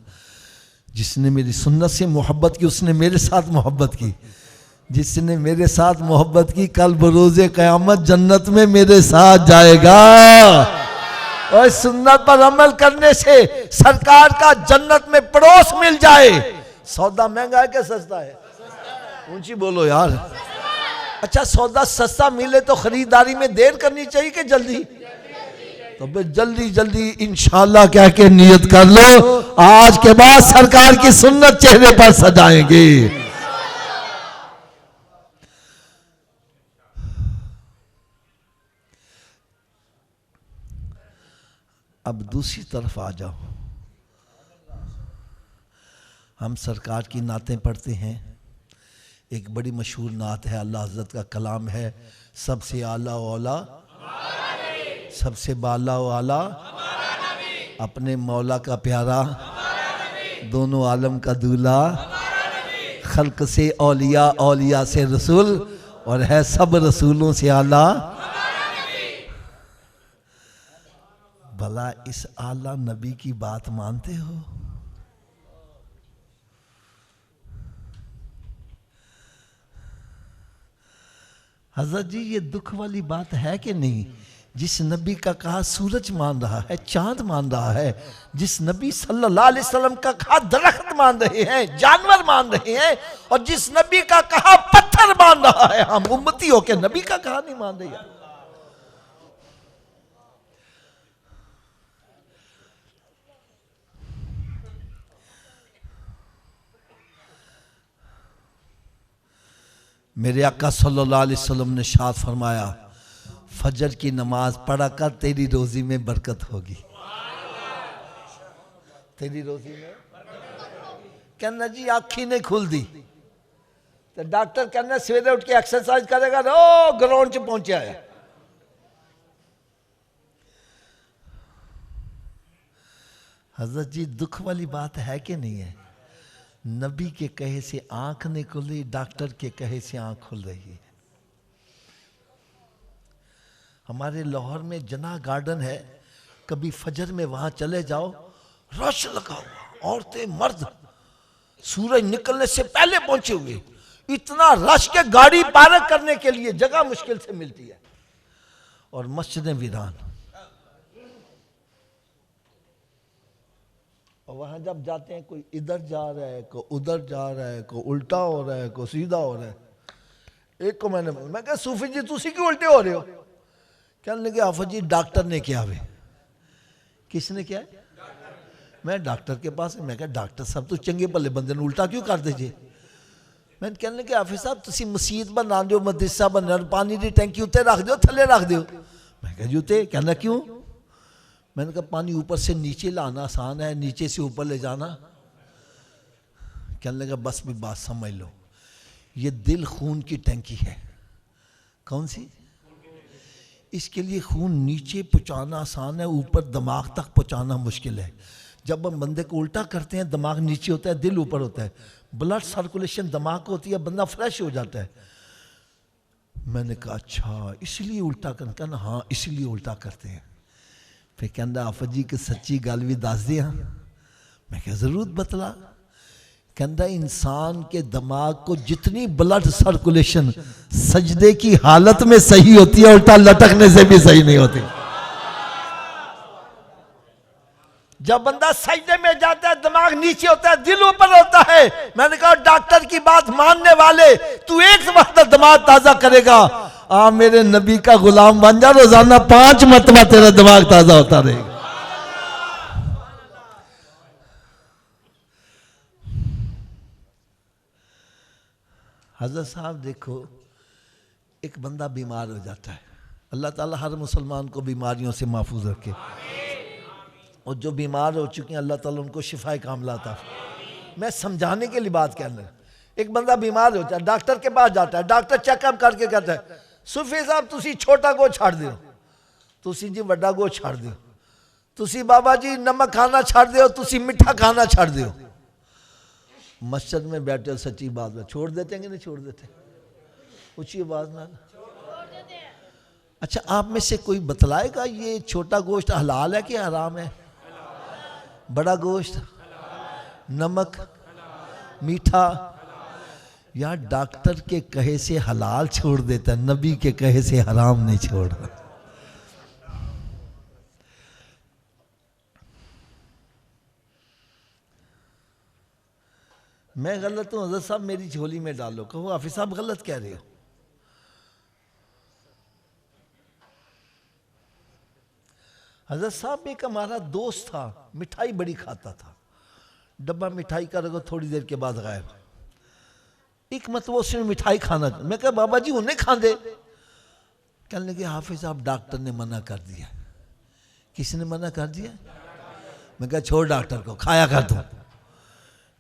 जिसने मेरी सुन्नत से मोहब्बत की उसने मेरे साथ मोहब्बत की, जिसने मेरे साथ मोहब्बत की कल बरोज़े क़यामत जन्नत में मेरे साथ जाएगा। और सुन्नत पर अमल करने से सरकार का जन्नत में पड़ोस मिल जाए। सौदा महंगा है क्या सस्ता है? ऊंची बोलो यार। अच्छा सौदा सस्ता मिले तो खरीदारी में देर करनी चाहिए कि जल्दी? तो फिर जल्दी जल्दी इंशाल्लाह कह के नियत कर लो, आज के बाद सरकार की सुन्नत चेहरे पर सजाएंगे। अब दूसरी तरफ आ जाओ, हम सरकार की नातें पढ़ते हैं। एक बड़ी मशहूर नात है, अल्लाह हज़रत का कलाम है, सबसे आला औला सबसे बाला वाला अपने मौला का प्यारा, दोनों आलम का दूल्हा, खल्क से औलिया औलिया से रसूल, और है सब रसूलों से आला। भला इस आला नबी की बात मानते हो? हजरत जी ये दुख वाली बात है कि नहीं? जिस नबी का कहा सूरज मान रहा है, चांद मान रहा है, जिस नबी सल्लल्लाहु अलैहि वसल्लम का कहा दरख्त मान रहे हैं, जानवर मान रहे हैं, और जिस नबी का कहा पत्थर मान रहा है, हम उम्मती हो के नबी का कहा नहीं मान रहे। मेरे आका सल्लल्लाहु अलैहि वसल्लम ने शाद फरमाया फजर की नमाज पढ़ा कर, तेरी रोजी में बरकत होगी। तेरी रोजी में कहना जी आँखी नहीं खुल दी तो डॉक्टर कहना सवेरे उठ के एक्सरसाइज करेगा, रो ग्राउंड च पहुंचा है। हजरत जी दुख वाली बात है कि नहीं है? नबी के कहे से आंख नहीं खुली, डॉक्टर के कहे से आंख खुल रही है। हमारे लाहौर में जना गार्डन है, कभी फजर में वहां चले जाओ, रश लगा हुआ, औरतें मर्द सूरज निकलने से पहले पहुंचे हुए, इतना रश के गाड़ी पार्क करने के लिए जगह मुश्किल से मिलती है, और मस्जिदें वीरान। और वहां जब जाते हैं कोई इधर जा रहा है, कोई उधर जा रहा है, कोई उल्टा हो रहा है, कोई सीधा हो रहा है। एक को मैं कहा सूफी जी तुसी क्यों उल्टे हो रहे हो? कहने लगे आफत जी डॉक्टर ने किया वे। किसने किया? मैं डॉक्टर के पास। मैं कहा डॉक्टर साहब तो चंगे भले बंदे ने उल्टा क्यों कर दीजिए? मैं कहने लगे आफिज साहब तुसी मसीत बना दो, मदरसा बना, पानी की टैंकी उत्ते रख दो, थले रख दो। मैं कहा जूते। कहना क्यों? मैंने कहा पानी ऊपर से नीचे लाना आसान है, नीचे से ऊपर ले जाना। कहने लगा बस भी बात समझ लो, ये दिल खून की टैंकी है। कौन सी? इसके लिए खून नीचे पहुँचाना आसान है, ऊपर दिमाग तक पहुँचाना मुश्किल है। जब हम बंदे को उल्टा करते हैं दिमाग नीचे होता है, दिल ऊपर होता है, ब्लड सर्कुलेशन दिमाग को होती है, बंदा फ्रेश हो जाता है। मैंने कहा अच्छा इसलिए उल्टा करना? कहना हाँ इसलिए उल्टा करते हैं। फिर कहना आफत जी की सच्ची गल भी दस दिया। मैं क्या जरूर बतला। कहना इंसान के दिमाग को जितनी ब्लड सर्कुलेशन सजदे की हालत में सही होती है, उल्टा लटकने से भी सही नहीं होती। जब बंदा सजदे में जाता है दिमाग नीचे होता है, दिल ऊपर होता है। मैंने कहा डॉक्टर की बात मानने वाले, तू एक मरतबा दिमाग ताजा करेगा, आ मेरे नबी का गुलाम बन जा, रोजाना 5 मरतबा तेरा दिमाग ताजा होता रहेगा। हजरत साहब देखो, एक बंदा बीमार हो जाता है, अल्लाह ताला हर मुसलमान को बीमारियों से महफूज रखे, और जो बीमार हो चुके हैं अल्लाह ताला उनको शिफाए कामिला अता। मैं समझाने के लिए बात कह रहा हूं। एक बंदा बीमार होता है, डॉक्टर के पास जाता है, डॉक्टर चेकअप करके कहता है सूफी साहब तुसी छोटा गो छाड़ दो, तुसी जी वड्डा गो छाड़ दो, तुसी बाबा जी नमक खाना छाड़ दो, तुसी मीठा खाना छाड़ दो। मस्जिद में बैठे सच्ची बात में छोड़ देते हैं कि नहीं छोड़ देते? ऊंची आवाज में। अच्छा आप में से कोई बतलाएगा ये छोटा गोश्त हलाल है कि हराम है? बड़ा गोश्त, नमक, मीठा, या डॉक्टर के कहे से हलाल छोड़ देता, नबी के कहे से हराम नहीं छोड़ रहा। मैं गलत हूं हज़रत साहब मेरी झोली में डालो, कहो हाफिज साहब गलत कह रहे हो। हज़रत साहब एक हमारा दोस्त था, मिठाई बड़ी खाता था, डब्बा मिठाई का रखो थोड़ी देर के बाद गायब। एक मतलब उसने मिठाई खाना, मैं कहा बाबा जी उन्हें खा दे। कहने लगे हाफिज साहब डॉक्टर ने मना कर दिया। किसने मना कर दिया? मैं कहा छोड़ डॉक्टर को, खाया कर दूं।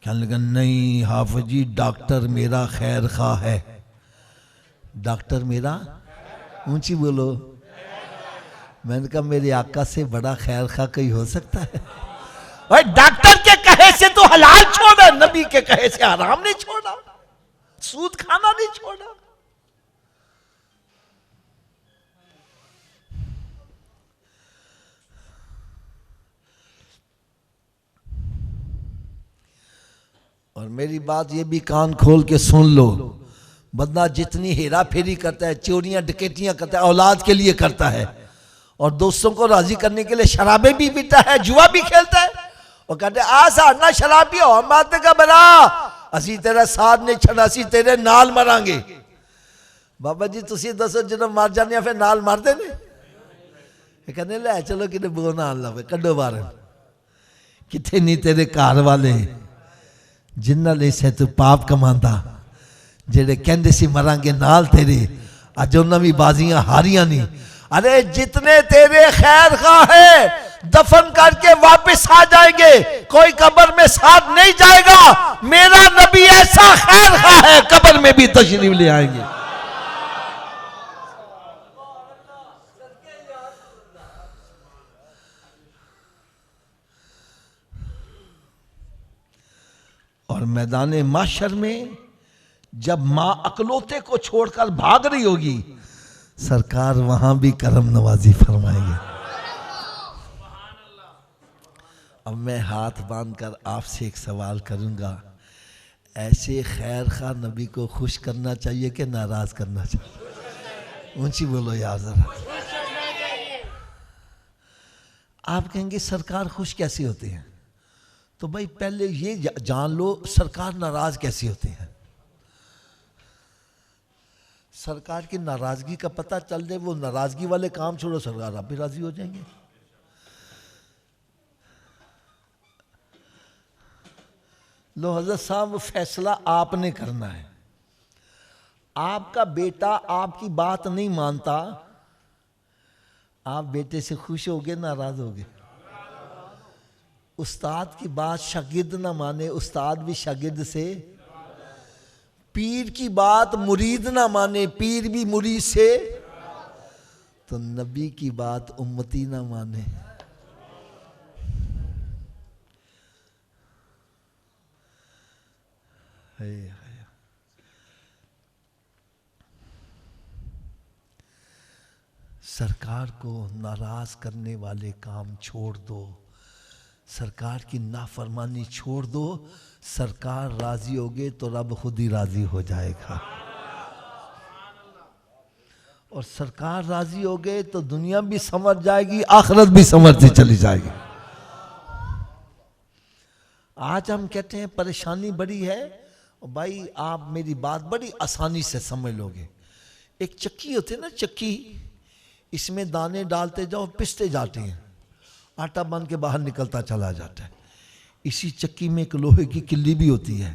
कहने लगा नहीं हाफिज जी डॉक्टर मेरा खैर खा है। डॉक्टर मेरा, ऊंची बोलो। मैंने कहा मेरे आका से बड़ा खैर खा कोई हो सकता है? भाई डॉक्टर के कहे से तो हलाल छोड़ा, नबी के कहे से हराम नहीं छोड़ा, सूद खाना नहीं छोड़ा। और मेरी बात ये भी कान खोल के सुन लो, बंदा जितनी हेरा फेरी करता है, चोरियां डकैतियां करता है, औलाद के लिए करता है, और दोस्तों को राजी करने के लिए शराबे भी पीता है, जुआ भी खेलता है, और कहते आ साढ़ना शराबी हो माते का बना, असी तेरा साथ नहीं छड़ा, असी तेरे नाल मरांगे। बाबा जी तुसी दसो जो मर जाने फिर नाल मारते ने? कहने लै चलो कि बो नाल लवे कड्डो बाहर। किथे नहीं तेरे घर वाले जिन्ना ले से तू पाप कमांदा, जेड़े कहंदे सी मरांगे नाल तेरे, अज उन्हां भी बाजियां हारियां नहीं। अरे जितने तेरे खैर खा है दफन करके वापस आ जाएंगे, कोई कब्र में साथ नहीं जाएगा। मेरा नबी ऐसा खैर खा है कब्र में भी तशरीफ ले आएंगे। और मैदान माशर में जब मां अकलौते को छोड़कर भाग रही होगी, सरकार वहां भी करम नवाजी फरमाएंगे। अब मैं हाथ बांधकर आपसे एक सवाल करूंगा, ऐसे खैर खा नबी को खुश करना चाहिए कि नाराज करना चाहिए? ऊंची बोलो यार जरा। आप कहेंगे सरकार खुश कैसे होते हैं? तो भाई पहले ये जान लो सरकार नाराज कैसे होते हैं। सरकार की नाराजगी का पता चल जाए, वो नाराजगी वाले काम छोड़ो, सरकार आप भी राजी हो जाएंगे। लो हजरत साहब फैसला आपने करना है। आपका बेटा आपकी बात नहीं मानता, आप बेटे से खुश होगे नाराज होगे? उस्ताद की बात शागिर्द ना माने, उस्ताद भी शागिर्द से, पीर की बात मुरीद ना माने, पीर भी मुरीद से। तो नबी की बात उम्मती ना माने। सरकार को नाराज करने वाले काम छोड़ दो, सरकार की नाफरमानी छोड़ दो। सरकार राजी होगे तो रब खुद ही राजी हो जाएगा, और सरकार राजी हो गए तो दुनिया भी समझ जाएगी, आखिरत भी समझती चली जाएगी। आज हम कहते हैं परेशानी बड़ी है, और भाई आप मेरी बात बड़ी आसानी से समझ लोगे। एक चक्की होती है ना, चक्की, इसमें दाने डालते जाओ, पिसते जाते हैं, आटा बन के बाहर निकलता चला जाता है। इसी चक्की में एक लोहे की किल्ली भी होती है,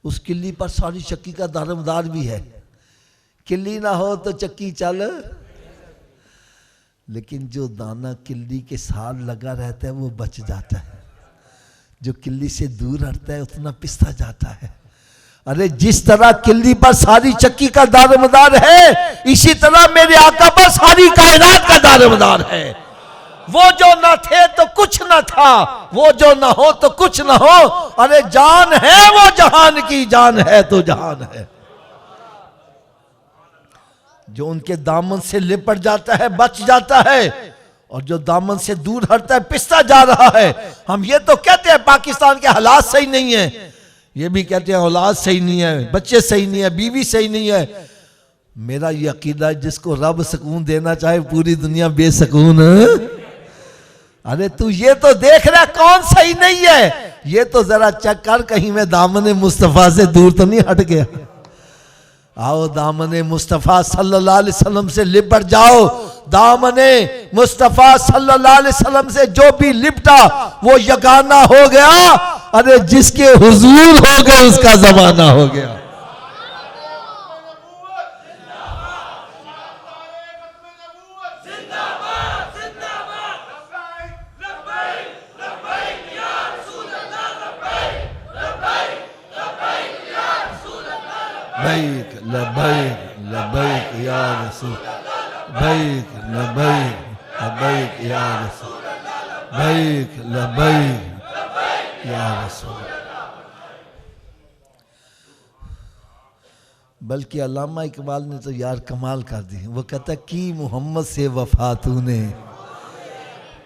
उस किल्ली पर सारी चक्की का दारोमदार भी है। किल्ली ना हो तो चक्की चल, लेकिन जो दाना किल्ली के साथ लगा रहता है वो बच जाता है, जो किल्ली से दूर हटता है उतना पिसता जाता है। अरे जिस तरह किल्ली पर सारी चक्की का दारोमदार है, इसी तरह मेरे आका पर सारी कायनात का दारोमदार है। वो जो ना थे तो कुछ ना था, वो जो ना हो तो कुछ ना हो। अरे जान है वो जहान की, जान है तो जहान है। जो उनके दामन से लिपट जाता है बच जाता है, और जो दामन से दूर हटता है पिसता जा रहा है। हम ये तो कहते हैं पाकिस्तान के हालात सही नहीं है, ये भी कहते हैं औलाद सही नहीं है, बच्चे सही नहीं है, बीवी सही नहीं है। मेरा ये अकीदा है, जिसको रब सुकून देना चाहे पूरी दुनिया बेसकून। अरे तू ये तो देख रहा कौन सही नहीं है, ये तो जरा चेक कर कहीं मैं दामन मुस्तफा से दूर तो नहीं हट गया। आओ दामने मुस्तफ़ा सल्लल्लाहु अलैहि वसल्लम से लिपट जाओ। दामने मुस्तफ़ा सल्लल्लाहु अलैहि वसल्लम से जो भी लिपटा वो यगाना हो गया। अरे जिसके हुजूर हो गए उसका जमाना हो गया। लबैक लबैक लबैक या रसूल, लबैक लबैक लबैक या रसूल, लबैक लबैक या रसूल। बल्कि अल्लामा इकबाल ने तो यार कमाल कर दी। वो कहता कि मोहम्मद से वफा तूने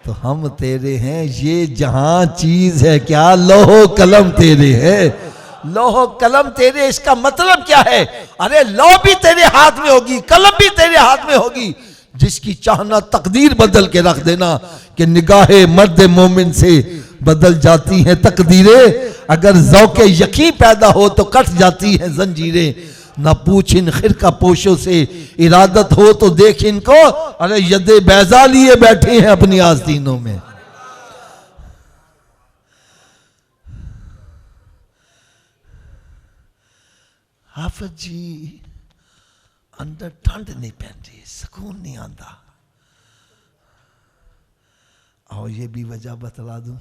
तो हम तेरे हैं, ये जहां चीज है क्या लोहो कलम तेरे है। लोहो कलम तेरे, इसका मतलब क्या है? अरे लौ भी तेरे हाथ में होगी, कलम भी तेरे हाथ में होगी। जिसकी चाहना तकदीर बदल के रख देना कि निगाहे मर्द मोमिन से बदल जाती हैं तकदीरें। अगर ज़ौक़े यकीन पैदा हो तो कट जाती हैं जंजीरें। न पूछ इन खिरका पोशों से इरादत हो तो देख इनको, अरे यदे बैजा लिए बैठे हैं अपनी आस्तीनों में। हाफिज जी अंदर ठंड नहीं पहनती, सुकून नहीं आता। और ये भी वजह बतला दूं।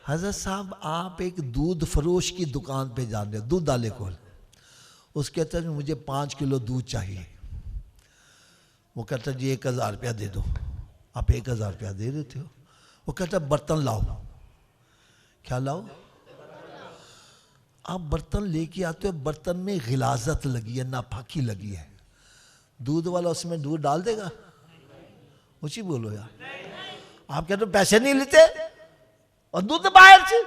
हजरत साहब आप एक दूध फरोश की दुकान पे जा रहे हो, दूध डाले खोल, उसके कहता है मुझे 5 किलो दूध चाहिए। वो कहता जी 1000 रुपया दे दो। आप 1000 रुपया दे देते हो। वो कहता बर्तन लाओ। क्या लाओ? आप बर्तन लेके आते हो, बर्तन में गिलाजत लगी है, नापाकी लगी है। दूध वाला उसमें दूध डाल देगा? ऊँची बोलो यार। आप कहते हो पैसे नहीं लेते और दूध बाहर से।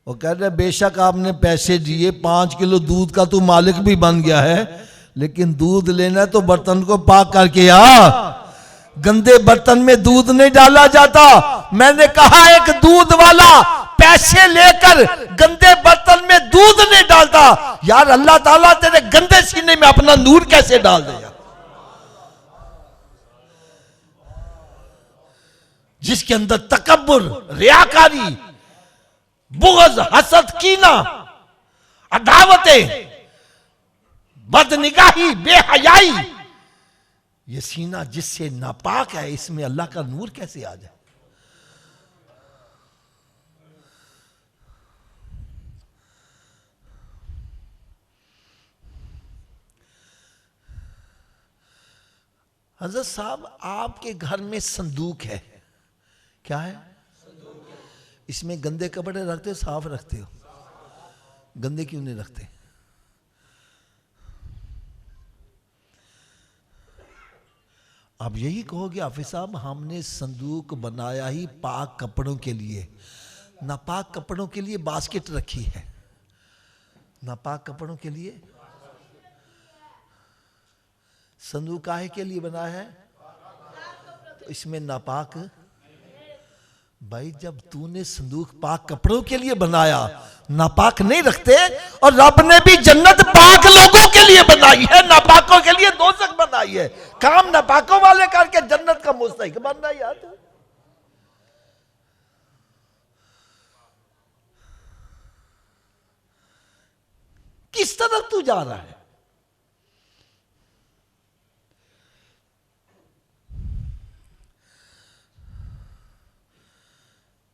वो कह रहे बेशक आपने पैसे दिए, 5 किलो दूध का तू मालिक भी बन गया है, लेकिन दूध लेना तो बर्तन को पाक करके आ। गंदे बर्तन में दूध नहीं डाला जाता। मैंने कहा एक दूध वाला पैसे लेकर गंदे बर्तन में दूध नहीं डालता। यार अल्लाह ताला तेरे गंदे सीने में अपना नूर कैसे डाल दे। जिसके अंदर तकब्बुर, रियाकारी, बुग़्ज़, हसद, कीना, अदावतें, बदनिगाही, बेहयाई, ये सीना जिससे नापाक है, इसमें अल्लाह का नूर कैसे आ जाए? हजरत साहब आपके घर में संदूक है, क्या है? इसमें गंदे कपड़े रखते हो, साफ रखते हो? गंदे क्यों नहीं रखते? आप यही कहोगे हाफिज साहब हमने संदूक बनाया ही पाक कपड़ों के लिए, नापाक कपड़ों के लिए बास्केट रखी है। नापाक कपड़ों के लिए संदूक काहे के लिए बनाया है? तो इसमें नापाक, भाई जब तूने संदूक पाक कपड़ों के लिए बनाया, नापाक नहीं रखते। और रब ने भी जन्नत पाक लोगों के लिए बनाई है, नापाकों के लिए दोज़ख बनाई है। काम नापाकों वाले करके जन्नत का मुस्तहिक बनना यार। किस तरफ तू जा रहा है?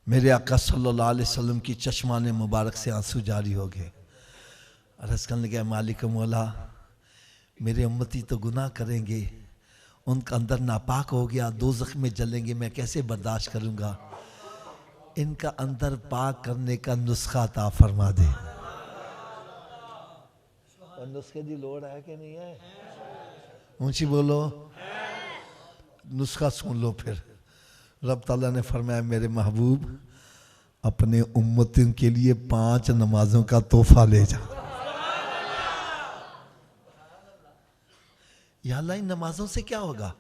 मेरे आका सल्लल्लाहु अलैहि वसल्लम की चश्माने मुबारक से आंसू जारी हो गए। अर्ज़ करने लगे मालिक मौला, मेरे उम्मती तो गुनाह करेंगे, उनका अंदर नापाक हो गया, दोज़ख में जलेंगे, मैं कैसे बर्दाश्त करूंगा? इनका अंदर पाक करने का नुस्खा अता फरमा दे। और नुस्खे की लोड़ है कि नहीं है? ऊंची बोलो, नुस्खा सुन लो। फिर रब ताला ने फरमाया मेरे महबूब अपने उम्मतियों के लिए 5 नमाजों का तोहफा ले जा। या अल्लाह इन नमाजों से क्या होगा?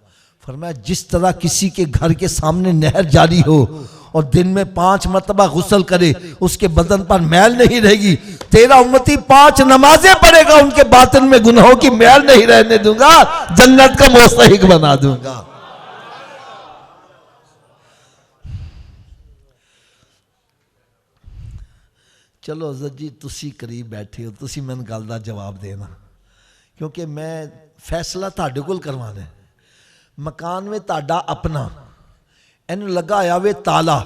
फरमाया जिस तरह किसी के घर के सामने नहर जारी हो और दिन में 5 मरतबा गुस्ल करे, उसके बदन पर मैल नहीं रहेगी। तेरा उम्मती 5 नमाजें पढ़ेगा, उनके बातिन में गुनाहों की मैल नहीं रहने दूंगा, जन्नत का मुस्तहिक बना दूंगा। चलो हज़रत जी तुसी करीब बैठे हो, तुसी मैंने गल दा जवाब देना, क्योंकि मैं फैसला तुहाडे कोल करवाना है। मकान में तुहाडा अपना, इन्हू लगा आया वे ताला,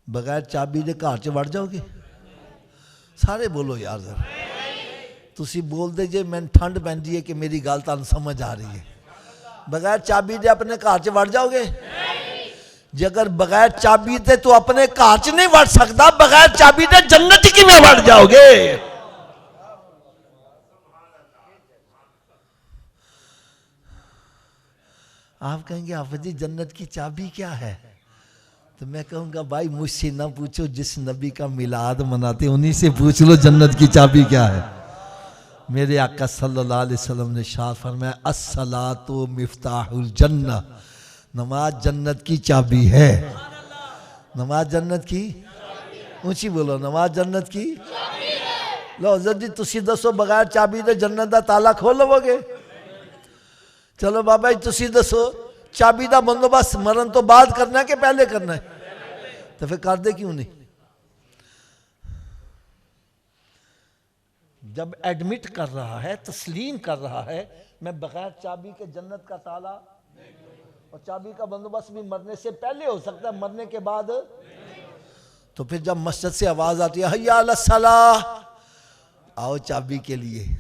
बगैर चाबी दे घर च वड़ जाओगे? सारे बोलो यार जरा। तुसी बोलते जे मैंने ठंड पैंदी है कि मेरी गल तुहानू समझ आ रही है। बगैर चाबी दे अपने घर च वड़ जाओगे? जे अगर बगैर चाबी ते तू अपने घर च नहीं वड़ सकता, बगैर चाबी ते जन्नत की में वड़ जाओगे? आप कहेंगे हाफिज जी जन्नत की चाबी क्या है? तो मैं कहूंगा भाई मुझसे ना पूछो, जिस नबी का मिलाद मनाते उन्हीं से पूछ लो जन्नत की चाबी क्या है। मेरे आका सल्लल्लाहु अलैहि वसल्लम ने शाह फरमाया अस्सलातु मिफ्ताहुल जन्नह, नमाज जन्नत की चाबी है। नमाज जन्नत की, ऊंची बोलो, नमाज जन्नत की। लो हज़रत जी तुसी दसो बगैर चाबी दे जन्नत दा ताला खोल लवोगे? चलो बाबा जी तुसी दसो चाबी दा बंदोबस्त मरण तो बाद करना है कि पहले करना है? तो फिर कर दे क्यों नहीं? जब एडमिट कर रहा है, तस्लीम कर रहा है मैं बगैर चाबी के जन्नत का ताला, और चाबी का बंदोबस्त भी मरने से पहले हो सकता है, मरने के बाद। तो फिर जब मस्जिद से आवाज आती है हय्या अला सलाह, आओ चाबी के लिए,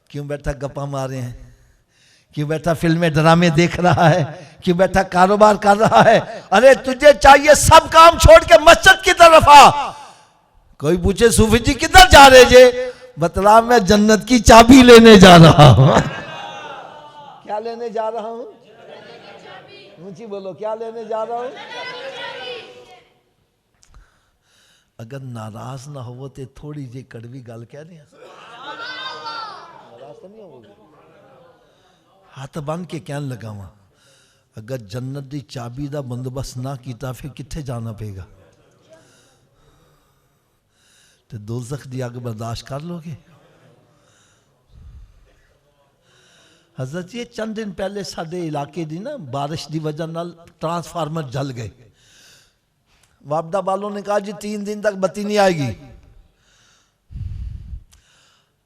क्यों बैठा गप्पा मारे हैं? क्यों बैठा फिल्में ड्रामे देख रहा है? क्यों बैठा कारोबार कर रहा है? अरे तुझे चाहिए सब काम छोड़ के मस्जिद की तरफ आ। कोई पूछे सूफी जी किधर जा रहे जे? बतला मैं जन्नत की चाबी लेने जा रहा हूं। क्या लेने जा रहा हूं? ऊंची बोलो, क्या लेने जा रहा हूं? अगर नाराज ना हो तो थोड़ी जी कड़वी गल कह रही, नाराज तो नहीं होगी? हाथ बन के कहन लगा वहां, अगर जन्नत की चाबी का बंदोबस्त ना किया फिर किथे जाना पेगा? तो दोज़ख की अग बर्दाश्त कर लोगे? हज़रत जी चंद दिन पहले साडे इलाके दी ना बारिश की वजह नाल ट्रांसफार्मर जल गए। वापदा वालों ने कहा जी 3 दिन तक बत्ती नहीं आएगी।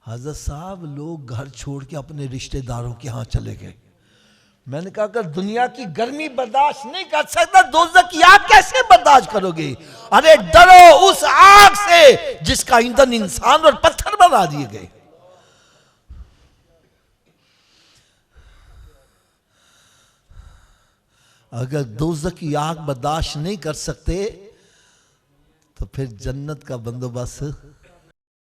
हज़रत साहब लोग घर छोड़ के अपने रिश्तेदारों के यहाँ चले गए। मैंने कहा अगर दुनिया की गर्मी बर्दाश्त नहीं कर सकता, दोज़ख की आग कैसे बर्दाश्त करोगे? अरे डरो उस आग से जिसका ईंधन इंसान और पत्थर बना दिए गए। अगर दोज़ख की आग बर्दाश्त नहीं कर सकते तो फिर जन्नत का बंदोबस्त